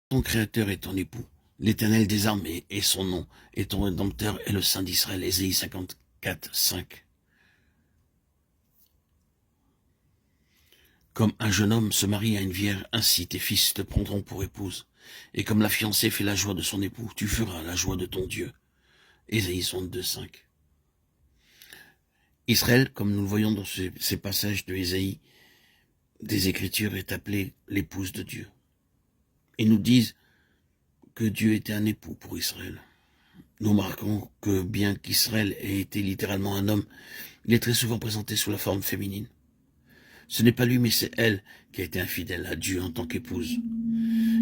Ton Créateur est ton époux, l'Éternel des armées est son nom, et ton Rédempteur est le Saint d'Israël. Ésaïe 54, 5. Comme un jeune homme se marie à une vierge, ainsi tes fils te prendront pour épouse. Et comme la fiancée fait la joie de son époux, tu feras la joie de ton Dieu. Ésaïe 62, 5. Israël, comme nous le voyons dans ces passages de Ésaïe, des Écritures, est appelée l'épouse de Dieu. Ils nous disent que Dieu était un époux pour Israël. Nous remarquons que bien qu'Israël ait été littéralement un homme, il est très souvent présenté sous la forme féminine. Ce n'est pas lui, mais c'est elle qui a été infidèle à Dieu en tant qu'épouse.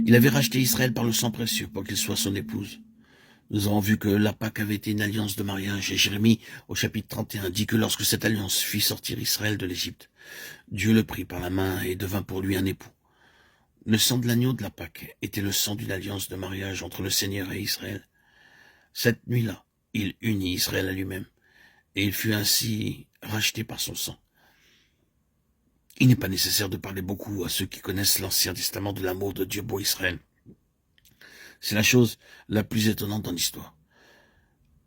Il avait racheté Israël par le sang précieux pour qu'il soit son épouse. Nous avons vu que la Pâque avait été une alliance de mariage, et Jérémie, au chapitre 31, dit que lorsque cette alliance fit sortir Israël de l'Égypte, Dieu le prit par la main et devint pour lui un époux. Le sang de l'agneau de la Pâque était le sang d'une alliance de mariage entre le Seigneur et Israël. Cette nuit-là, il unit Israël à lui-même, et il fut ainsi racheté par son sang. Il n'est pas nécessaire de parler beaucoup à ceux qui connaissent l'Ancien Testament de l'amour de Dieu pour Israël. C'est la chose la plus étonnante dans l'histoire.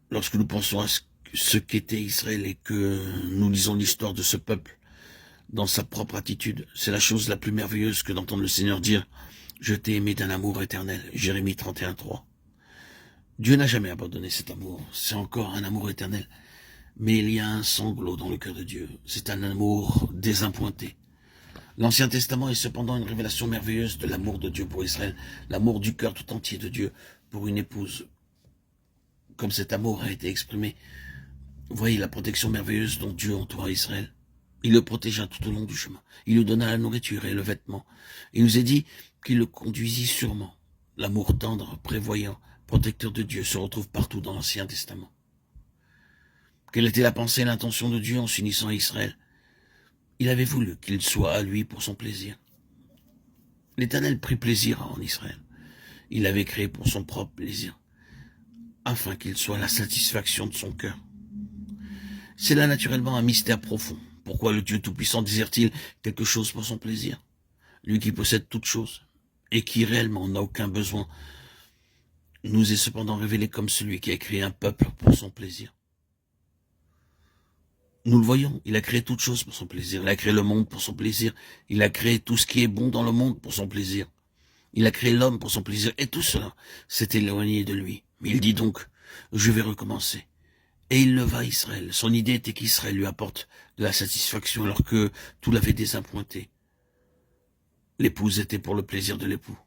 Lorsque nous pensons à ce qu'était Israël et que nous lisons l'histoire de ce peuple dans sa propre attitude, c'est la chose la plus merveilleuse que d'entendre le Seigneur dire « Je t'ai aimé d'un amour éternel » Jérémie 31, 3. Dieu n'a jamais abandonné cet amour, c'est encore un amour éternel. Mais il y a un sanglot dans le cœur de Dieu, c'est un amour désappointé. L'Ancien Testament est cependant une révélation merveilleuse de l'amour de Dieu pour Israël, l'amour du cœur tout entier de Dieu pour une épouse. Comme cet amour a été exprimé, voyez la protection merveilleuse dont Dieu entoura Israël. Il le protégea tout au long du chemin. Il lui donna la nourriture et le vêtement. Il nous est dit qu'il le conduisit sûrement. L'amour tendre, prévoyant, protecteur de Dieu se retrouve partout dans l'Ancien Testament. Quelle était la pensée et l'intention de Dieu en s'unissant à Israël? Il avait voulu qu'il soit à lui pour son plaisir. L'Éternel prit plaisir en Israël. Il l'avait créé pour son propre plaisir, afin qu'il soit la satisfaction de son cœur. C'est là naturellement un mystère profond. Pourquoi le Dieu Tout-Puissant désire-t-il quelque chose pour son plaisir? Lui qui possède toutes choses, et qui réellement n'a aucun besoin, nous est cependant révélé comme celui qui a créé un peuple pour son plaisir. Nous le voyons, il a créé toutes choses pour son plaisir. Il a créé le monde pour son plaisir. Il a créé tout ce qui est bon dans le monde pour son plaisir. Il a créé l'homme pour son plaisir. Et tout cela s'est éloigné de lui. Mais il dit donc, je vais recommencer. Et il leva Israël. Son idée était qu'Israël lui apporte de la satisfaction alors que tout l'avait désappointé. L'épouse était pour le plaisir de l'époux.